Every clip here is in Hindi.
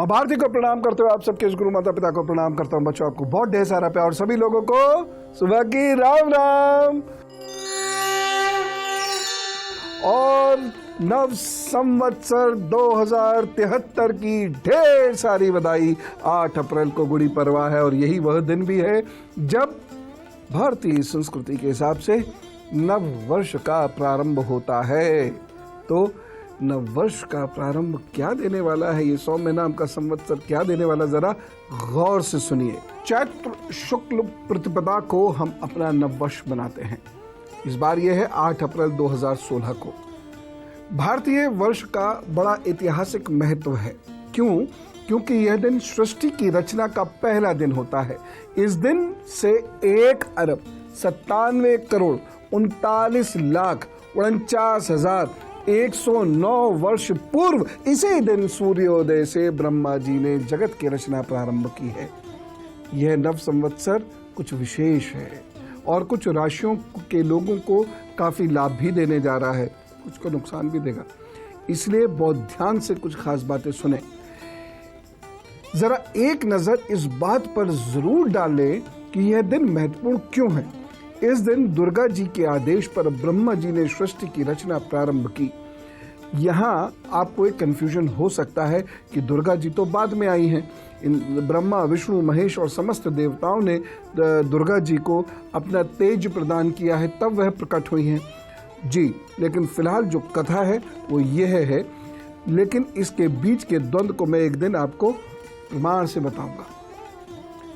माँ भारती को प्रणाम करते हुए आप सबके इस गुरु माता पिता को प्रणाम करता हूँ। बच्चों, आपको बहुत ढेर सारा प्यार और सभी लोगों को सुबह की राम राम और नव संवत्सर 2073 की ढेर सारी बधाई। 8 अप्रैल को गुड़ी पड़वा है और यही वह दिन भी है जब भारतीय संस्कृति के हिसाब से नव वर्ष का प्रारंभ होता है। तो नव वर्ष का प्रारंभ क्या देने वाला है, ये सौम्य नाम का संवत्सर क्या देने वाला, जरा गौर से सुनिए। चैत्र शुक्ल प्रतिपदा को हम अपना नव वर्ष मनाते हैं। इस बार यह है 8 अप्रैल 2016 को। भारतीय वर्ष का बड़ा ऐतिहासिक महत्व है। क्यों? क्योंकि यह दिन सृष्टि की रचना का पहला दिन होता है। इस दिन से 1,97,39,49,109 वर्ष पूर्व इसी दिन सूर्योदय से ब्रह्मा जी ने जगत की रचना प्रारंभ की है। यह नव संवत्सर कुछ विशेष है और कुछ राशियों के लोगों को काफी लाभ भी देने जा रहा है, कुछ को नुकसान भी देगा। इसलिए बहुत ध्यान से कुछ खास बातें सुने। जरा एक नजर इस बात पर जरूर डालें कि यह दिन महत्वपूर्ण क्यों है। इस दिन दुर्गा जी के आदेश पर ब्रह्मा जी ने सृष्टि की रचना प्रारंभ की। यहाँ आपको एक कंफ्यूजन हो सकता है कि दुर्गा जी तो बाद में आई हैं। ब्रह्मा, विष्णु, महेश और समस्त देवताओं ने दुर्गा जी को अपना तेज प्रदान किया है, तब वह प्रकट हुई हैं जी। लेकिन फिलहाल जो कथा है वो यह है, लेकिन इसके बीच के द्वंद्व को मैं एक दिन आपको प्रमाण से बताऊंगा।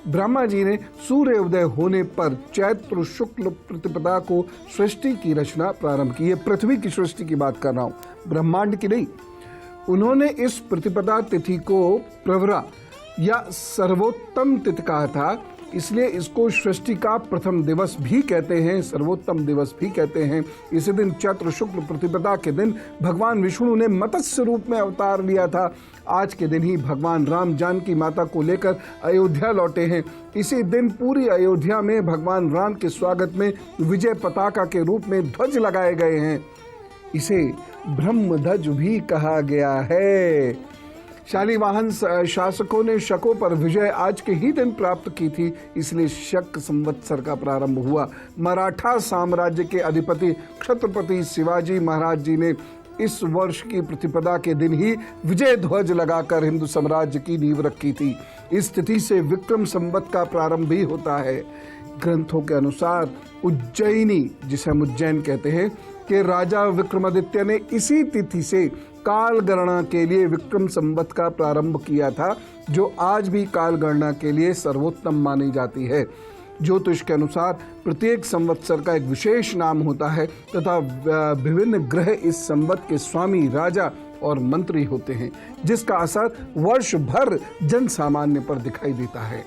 ब्रह्मा जी ने सूर्योदय होने पर चैत्र शुक्ल प्रतिपदा को सृष्टि की रचना प्रारंभ की। ये पृथ्वी की सृष्टि की बात कर रहा हूं, ब्रह्मांड की नहीं। उन्होंने इस प्रतिपदा तिथि को प्रवरा या सर्वोत्तम तिथि कहा था, इसलिए इसको सृष्टि का प्रथम दिवस भी कहते हैं, सर्वोत्तम दिवस भी कहते हैं। इसी दिन चैत्र शुक्ल प्रतिपदा के दिन भगवान विष्णु ने मत्स्य रूप में अवतार लिया था। आज के दिन ही भगवान राम जानकी माता को लेकर अयोध्या लौटे हैं। इसी दिन पूरी अयोध्या में भगवान राम के स्वागत में विजय पताका के रूप में ध्वज लगाए गए हैं। इसे ब्रह्मध्वज भी कहा गया है। शालिवाहन शासकों ने शकों पर विजय आज के ही दिन प्राप्त की थी, इसलिए शक संवत्सर का प्रारंभ हुआ। मराठा साम्राज्य के अधिपति छत्रपति शिवाजी महाराज जी ने इस वर्ष की प्रतिपदा के दिन ही विजय ध्वज लगाकर हिंदू साम्राज्य की नींव रखी थी। इस तिथि से विक्रम संवत का प्रारंभ भी होता है। ग्रंथों के अनुसार उज्जैनी, जिसे हम उज्जैन कहते हैं, के राजा विक्रमादित्य ने इसी तिथि से काल गणना के लिए विक्रम संवत का प्रारंभ किया था, जो आज भी काल गणना के लिए सर्वोत्तम मानी जाती है। ज्योतिष के अनुसार प्रत्येक संवत्सर का एक विशेष नाम होता है तथा विभिन्न ग्रह इस संवत के स्वामी, राजा और मंत्री होते हैं, जिसका असर वर्ष भर जन सामान्य पर दिखाई देता है।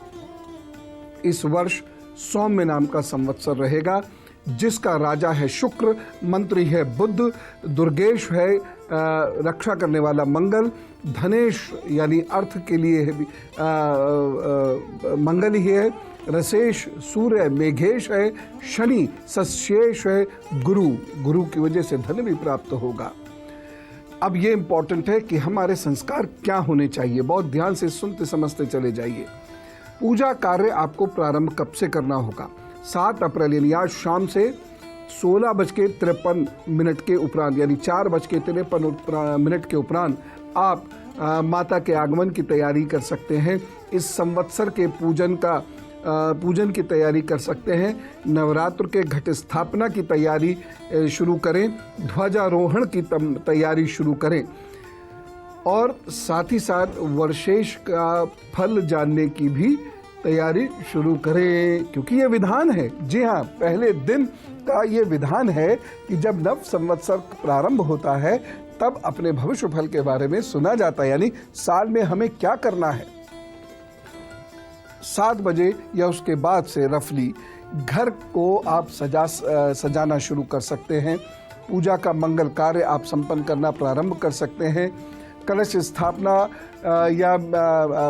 इस वर्ष सौम्य नाम का संवत्सर रहेगा, जिसका राजा है शुक्र, मंत्री है बुध, दुर्गेश है रक्षा करने वाला मंगल, धनेश यानी अर्थ के लिए मंगल ही है, रसेश सूर्य, मेघेश है, शनि सस्येश है, गुरु की वजह से धन भी प्राप्त होगा। अब ये इंपॉर्टेंट है कि हमारे संस्कार क्या होने चाहिए। बहुत ध्यान से सुनते समझते चले जाइए। पूजा कार्य आपको प्रारंभ कब से करना होगा? 7 अप्रैल यानी आज शाम से 16:53 के उपरांत, यानी 4:53 के उपरांत आप माता के आगमन की तैयारी कर सकते हैं। इस संवत्सर के पूजन की तैयारी कर सकते हैं। नवरात्र के घट स्थापना की तैयारी शुरू करें, ध्वजारोहण की तैयारी शुरू करें और साथ ही साथ वर्षेश का फल जानने की भी तैयारी शुरू करें, क्योंकि ये विधान है। जी हाँ, पहले दिन का ये विधान है कि जब नव संवत्सर प्रारंभ होता है तब अपने भविष्य फल के बारे में सुना जाता है, यानी साल में हमें क्या करना है। 7 बजे या उसके बाद से रफली घर को आप सजाना शुरू कर सकते हैं। पूजा का मंगल कार्य आप संपन्न करना प्रारंभ कर सकते हैं। कलश स्थापना या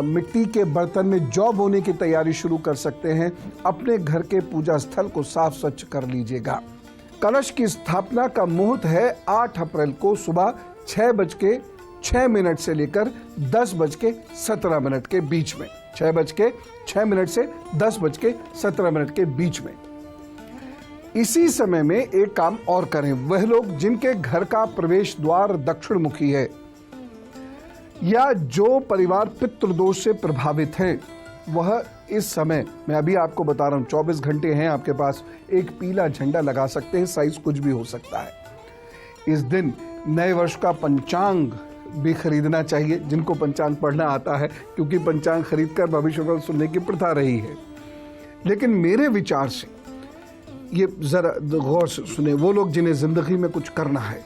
मिट्टी के बर्तन में जौ बोने की तैयारी शुरू कर सकते हैं। अपने घर के पूजा स्थल को साफ स्वच्छ कर लीजिएगा। कलश की स्थापना का मुहूर्त है 8 अप्रैल को सुबह 6 से लेकर 10:17 के बीच में, 6:06 से 10:17 के बीच में। इसी समय में एक काम और करें, वह लोग जिनके घर का प्रवेश द्वार दक्षिण मुखी है या जो परिवार पितृदोष से प्रभावित है, वह इस समय, मैं अभी आपको बता रहा हूं, 24 घंटे हैं आपके पास, एक पीला झंडा लगा सकते हैं, साइज कुछ भी हो सकता है। इस दिन नए वर्ष का पंचांग भी खरीदना चाहिए, जिनको पंचांग पढ़ना आता है, क्योंकि पंचांग खरीदकर भविष्यवाणी सुनने की प्रथा रही है। लेकिन मेरे विचार से, ये जरा गौर से सुने, वो लोग जिन्हें जिंदगी में कुछ करना है,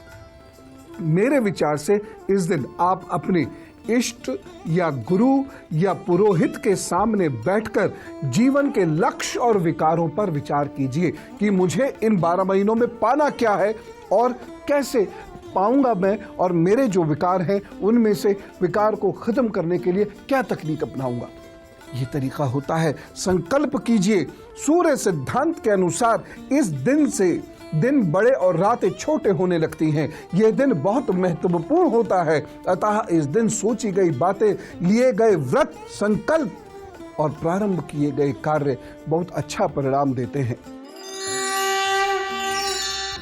मेरे विचार से इस दिन आप अपने इष्ट या गुरु या पुरोहित के सामने बैठकर जीवन के लक्ष्य और विकारों पर विचार कीजिए कि मुझे इन 12 महीनों में पाना क्या है और कैसे पाऊंगा मैं, और मेरे जो विकार हैं उनमें से विकार को खत्म करने के लिए क्या तकनीक अपनाऊंगा। ये तरीका होता है। संकल्प कीजिए। सूर्य सिद्धांत के अनुसार इस दिन से दिन बड़े और रातें छोटे होने लगती हैं। यह दिन बहुत महत्वपूर्ण होता है, अतः इस दिन सोची गई बातें, लिए गए व्रत, संकल्प और प्रारंभ किए गए कार्य बहुत अच्छा परिणाम देते हैं।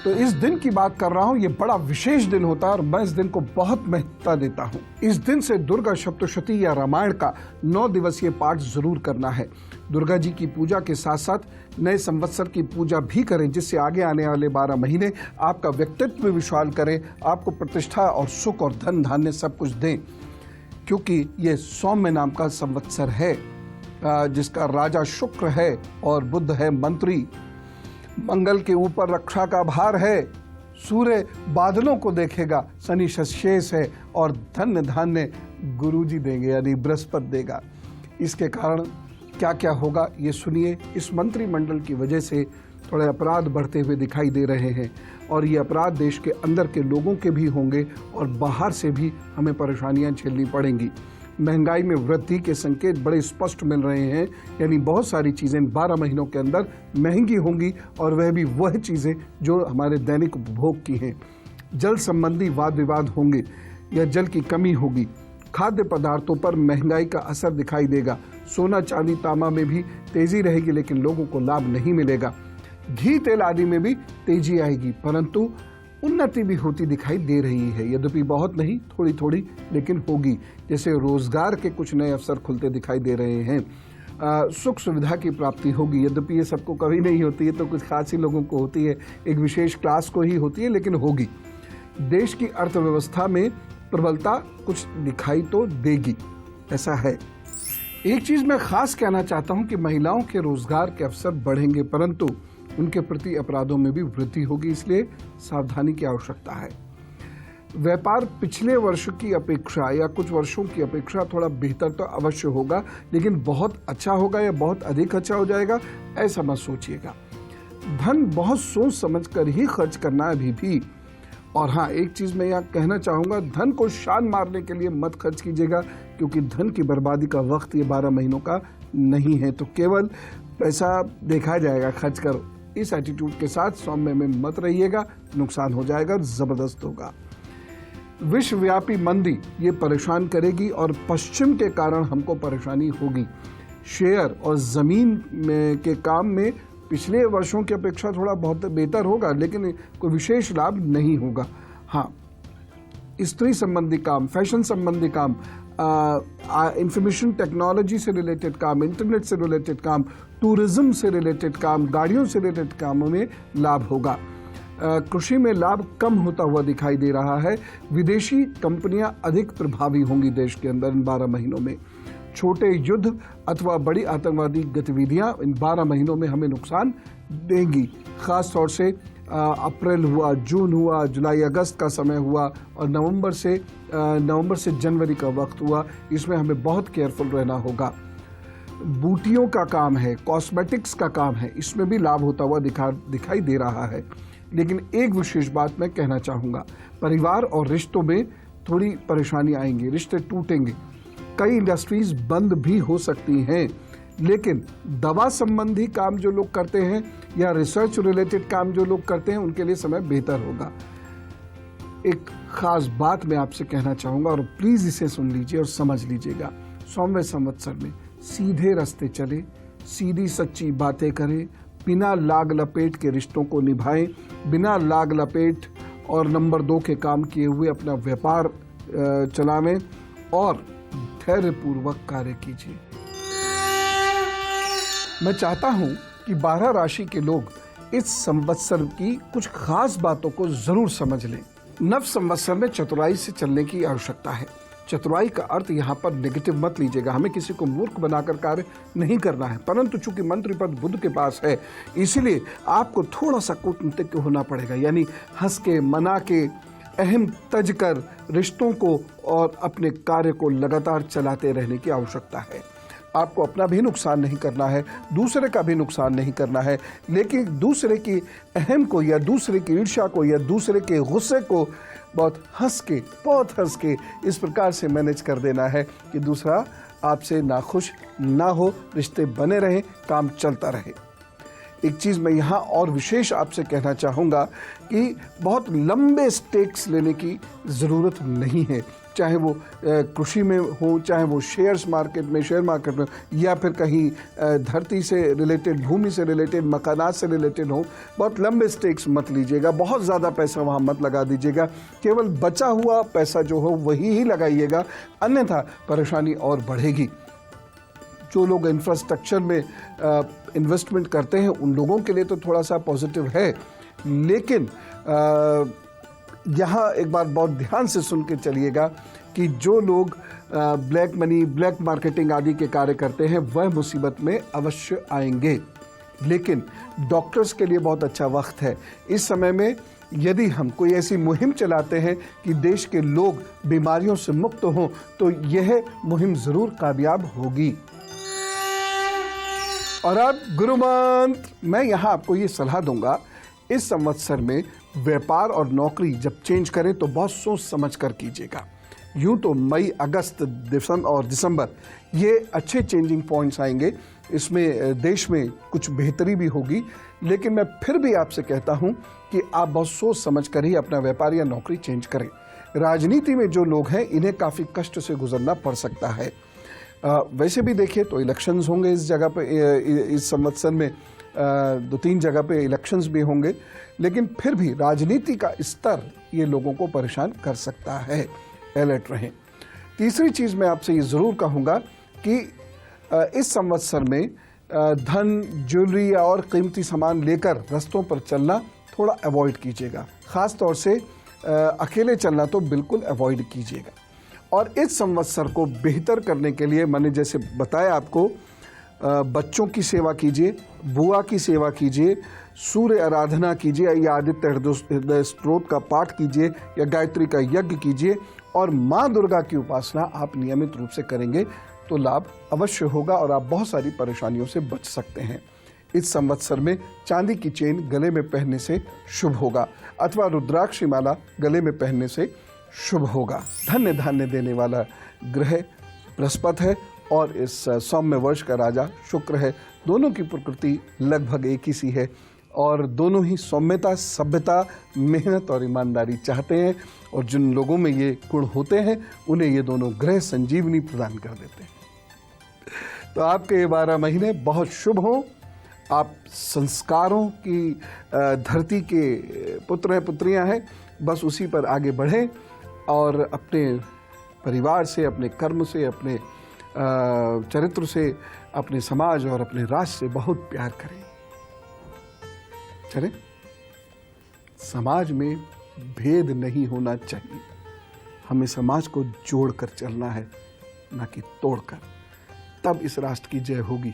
तो इस दिन की बात कर रहा हूं, ये बड़ा विशेष दिन होता है और मैं इस दिन को बहुत महत्वता देता हूं। इस दिन से दुर्गा सप्तशती या रामायण का 9 दिवसीय पाठ जरूर करना है। दुर्गा जी की पूजा के साथ साथ नए संवत्सर की पूजा भी करें, जिससे आगे आने वाले 12 महीने आपका व्यक्तित्व विशाल करें, आपको प्रतिष्ठा और सुख और धन धान्य सब कुछ दें, क्योंकि ये सौम्य नाम का संवत्सर है, जिसका राजा शुक्र है और बुध है मंत्री। मंगल के ऊपर रक्षा का भार है, सूर्य बादलों को देखेगा, शनि शेष है और धन्य धान्य गुरुजी देंगे, यानी बृहस्पति देगा। इसके कारण क्या क्या होगा ये सुनिए। इस मंत्रिमंडल की वजह से थोड़े अपराध बढ़ते हुए दिखाई दे रहे हैं और ये अपराध देश के अंदर के लोगों के भी होंगे और बाहर से भी हमें परेशानियां झेलनी पड़ेंगी। महंगाई में वृद्धि के संकेत बड़े स्पष्ट मिल रहे हैं, यानी बहुत सारी चीज़ें 12 महीनों के अंदर महंगी होंगी और वह भी वह चीज़ें जो हमारे दैनिक उपभोग की हैं। जल संबंधी वाद विवाद होंगे या जल की कमी होगी। खाद्य पदार्थों पर महंगाई का असर दिखाई देगा। सोना चांदी तांबा में भी तेजी रहेगी, लेकिन लोगों को लाभ नहीं मिलेगा। घी तेल आदि में भी तेजी आएगी, परंतु उन्नति भी होती दिखाई दे रही है, यद्यपि बहुत नहीं, थोड़ी थोड़ी लेकिन होगी। जैसे रोजगार के कुछ नए अवसर खुलते दिखाई दे रहे हैं। सुख सुविधा की प्राप्ति होगी, यद्यपि ये सबको कभी नहीं होती है, तो कुछ खास ही लोगों को होती है, एक विशेष क्लास को ही होती है, लेकिन होगी। देश की अर्थव्यवस्था में प्रबलता कुछ दिखाई तो देगी, ऐसा है। एक चीज मैं खास कहना चाहता हूं कि महिलाओं के रोजगार के अवसर बढ़ेंगे, परंतु उनके प्रति अपराधों में भी वृद्धि होगी, इसलिए सावधानी की आवश्यकता है। व्यापार पिछले वर्ष की अपेक्षा या कुछ वर्षों की अपेक्षा थोड़ा बेहतर तो अवश्य होगा, लेकिन बहुत अच्छा होगा या बहुत अधिक अच्छा हो जाएगा ऐसा मत सोचिएगा। धन बहुत सोच समझ कर ही खर्च करना है अभी भी। और हाँ, एक चीज मैं यहाँ कहना चाहूंगा, धन को शान मारने के लिए मत खर्च कीजिएगा, क्योंकि धन की बर्बादी का वक्त ये 12 महीनों का नहीं है, तो केवल पैसा देखा जाएगा, खर्च करो। इस एटीट्यूड के साथ सौम्य में मत रहिएगा, नुकसान हो जाएगा, जबरदस्त होगा। विश्वव्यापी मंदी ये परेशान करेगी और पश्चिम के कारण हमको परेशानी होगी। शेयर और जमीन के काम में पिछले वर्षों की अपेक्षा थोड़ा बहुत बेहतर होगा, लेकिन कोई विशेष लाभ नहीं होगा। हाँ, स्त्री संबंधी काम, फैशन संबंधी काम, इंफॉर्मेशन टेक्नोलॉजी से रिलेटेड काम, इंटरनेट से रिलेटेड काम, टूरिज्म से रिलेटेड काम, गाड़ियों से रिलेटेड कामों में लाभ होगा। कृषि में लाभ कम होता हुआ दिखाई दे रहा है। विदेशी कंपनियां अधिक प्रभावी होंगी देश के अंदर इन 12 महीनों में। छोटे युद्ध अथवा बड़ी आतंकवादी गतिविधियां इन 12 महीनों में हमें नुकसान देंगी। खास तौर से अप्रैल हुआ, जून हुआ, जुलाई अगस्त का समय हुआ और नवंबर से जनवरी का वक्त हुआ, इसमें हमें बहुत केयरफुल रहना होगा। बूटियों का काम है, कॉस्मेटिक्स का काम है, इसमें भी लाभ होता हुआ दिखाई दे रहा है। लेकिन एक विशेष बात मैं कहना चाहूँगा, परिवार और रिश्तों में थोड़ी परेशानी आएंगी, रिश्ते टूटेंगे, कई इंडस्ट्रीज बंद भी हो सकती हैं। लेकिन दवा संबंधी काम जो लोग करते हैं या रिसर्च रिलेटेड काम जो लोग करते हैं, उनके लिए समय बेहतर होगा। एक खास बात मैं आपसे कहना चाहूंगा और प्लीज इसे सुन लीजिए और समझ लीजिएगा। सौम्य संवत्सर में सीधे रास्ते चले, सीधी सच्ची बातें करें, बिना लाग लपेट के रिश्तों को निभाएं, बिना लाग लपेट और नंबर 2 के काम किए हुए अपना व्यापार चलावें और धैर्यपूर्वक कार्य कीजिए। मैं चाहता हूं कि 12 राशि के लोग इस संवत्सर की कुछ खास बातों को जरूर समझ लें। नव संवत्सर में चतुराई से चलने की आवश्यकता है। चतुराई का अर्थ यहाँ पर नेगेटिव मत लीजिएगा, हमें किसी को मूर्ख बनाकर कार्य नहीं करना है, परंतु चूंकि मंत्र पद बुध के पास है इसलिए आपको थोड़ा सा कूटनीतिज्ञ होना पड़ेगा, यानी हंस के मना के अहम तज कर रिश्तों को और अपने कार्य को लगातार चलाते रहने की आवश्यकता है। आपको अपना भी नुकसान नहीं करना है, दूसरे का भी नुकसान नहीं करना है, लेकिन दूसरे की अहम को या दूसरे की ईर्ष्या को या दूसरे के गुस्से को बहुत हंस के इस प्रकार से मैनेज कर देना है कि दूसरा आपसे नाखुश ना हो, रिश्ते बने रहें, काम चलता रहे। एक चीज़ मैं यहाँ और विशेष आपसे कहना चाहूँगा कि बहुत लंबे स्टेक्स लेने की ज़रूरत नहीं है, चाहे वो कृषि में हो, चाहे वो शेयर मार्केट में या फिर कहीं धरती से रिलेटेड, भूमि से रिलेटेड, मकानात से रिलेटेड हो। बहुत लंबे स्टेक्स मत लीजिएगा, बहुत ज़्यादा पैसा वहाँ मत लगा दीजिएगा, केवल बचा हुआ पैसा जो हो वही ही लगाइएगा, अन्यथा परेशानी और बढ़ेगी। जो लोग इंफ्रास्ट्रक्चर में इन्वेस्टमेंट करते हैं उन लोगों के लिए तो थोड़ा सा पॉजिटिव है, लेकिन यहाँ एक बार बहुत ध्यान से सुन के चलिएगा कि जो लोग ब्लैक मनी, ब्लैक मार्केटिंग आदि के कार्य करते हैं वह मुसीबत में अवश्य आएंगे। लेकिन डॉक्टर्स के लिए बहुत अच्छा वक्त है। इस समय में यदि हम कोई ऐसी मुहिम चलाते हैं कि देश के लोग बीमारियों से मुक्त हों तो यह मुहिम ज़रूर कामयाब होगी। और अब गुरु मंत्र, मैं यहाँ आपको ये सलाह दूंगा, इस संवत्सर में व्यापार और नौकरी जब चेंज करें तो बहुत सोच समझ कर कीजिएगा। यूं तो मई, अगस्त और दिसंबर ये अच्छे चेंजिंग पॉइंट्स आएंगे, इसमें देश में कुछ बेहतरी भी होगी, लेकिन मैं फिर भी आपसे कहता हूं कि आप बहुत सोच समझ कर ही अपना व्यापार या नौकरी चेंज करें। राजनीति में जो लोग हैं इन्हें काफ़ी कष्ट से गुजरना पड़ सकता है। वैसे भी देखिए तो इलेक्शंस होंगे इस जगह पे, इस संवत्सर में 2-3 जगह पे इलेक्शंस भी होंगे, लेकिन फिर भी राजनीति का स्तर ये लोगों को परेशान कर सकता है, अलर्ट रहें। तीसरी चीज़ मैं आपसे ये ज़रूर कहूँगा कि इस संवत्सर में धन, ज्वेलरी और कीमती सामान लेकर रास्तों पर चलना थोड़ा अवॉइड कीजिएगा, ख़ास तौर से अकेले चलना तो बिल्कुल अवॉइड कीजिएगा। और इस संवत्सर को बेहतर करने के लिए मैंने जैसे बताया आपको, बच्चों की सेवा कीजिए, बुआ की सेवा कीजिए, सूर्य आराधना कीजिए या आदित्य हृदय स्तोत्र का पाठ कीजिए या गायत्री का यज्ञ कीजिए और माँ दुर्गा की उपासना आप नियमित रूप से करेंगे तो लाभ अवश्य होगा और आप बहुत सारी परेशानियों से बच सकते हैं। इस संवत्सर में चांदी की चेन गले में पहनने से शुभ होगा अथवा रुद्राक्ष माला गले में पहनने से शुभ होगा। धन्य धान्य देने वाला ग्रह बृहस्पति है और इस सौम्य वर्ष का राजा शुक्र है। दोनों की प्रकृति लगभग एक ही सी है और दोनों ही सौम्यता, सभ्यता, मेहनत और ईमानदारी चाहते हैं और जिन लोगों में ये गुण होते हैं उन्हें ये दोनों ग्रह संजीवनी प्रदान कर देते हैं। तो आपके ये 12 महीने बहुत शुभ हों। आप संस्कारों की धरती के पुत्र हैं, पुत्रियां हैं, बस उसी पर आगे बढ़ें और अपने परिवार से, अपने कर्म से, अपने चरित्र से, अपने समाज और अपने राष्ट्र से बहुत प्यार करें। चलें, समाज में भेद नहीं होना चाहिए, हमें समाज को जोड़कर चलना है, ना कि तोड़कर, तब इस राष्ट्र की जय होगी।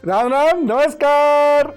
राम राम, नमस्कार।